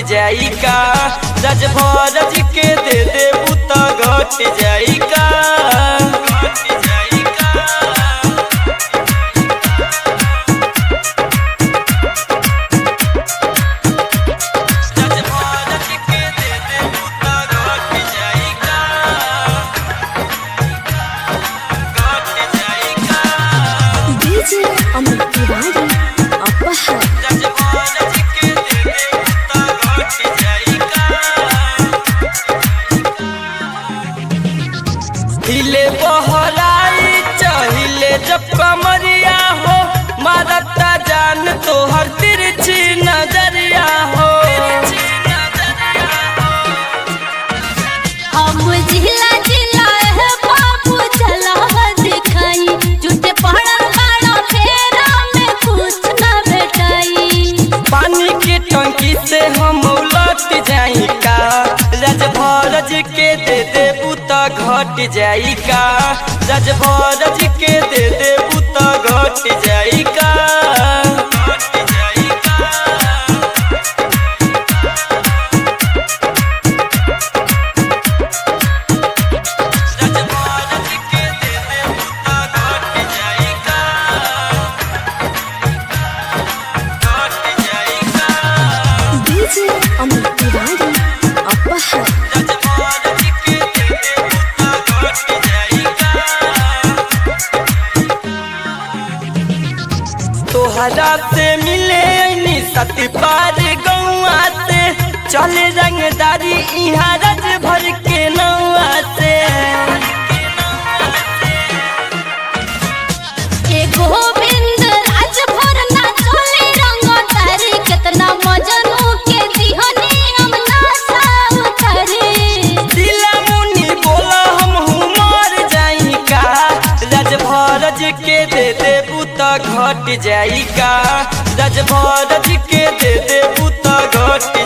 जाई का। राजभर जी के दे देबू तो घट जाई का। हिले बहराई चहिले जब कमरिया हो, मारता जान तो हर तिरछी नजरिया हो। हम जिला जिला है बाबू चलावा दिखाई, झूठे पहाड़ बाड़ा फेरा में कुछ न भेटाई। पानी के टंकी से हम उलट जाई का। राजभर जी के दे देबू तो घट जाई का। राजभर जी के दे देबू तो घट जाई का। तोहरा से मिले सती पार गौआ से, चले रंगदारी इहाँ राजभर के नौआ से। गोविंद राजभर ना चले रंगदारी, कितना मजनू के दिहनी हम नासा उतारी। दिला मुनी बोला हम मर जाई का। राजभर जी के दे देबू तो घट जाई का। राजभर जी के दे देबू तो घट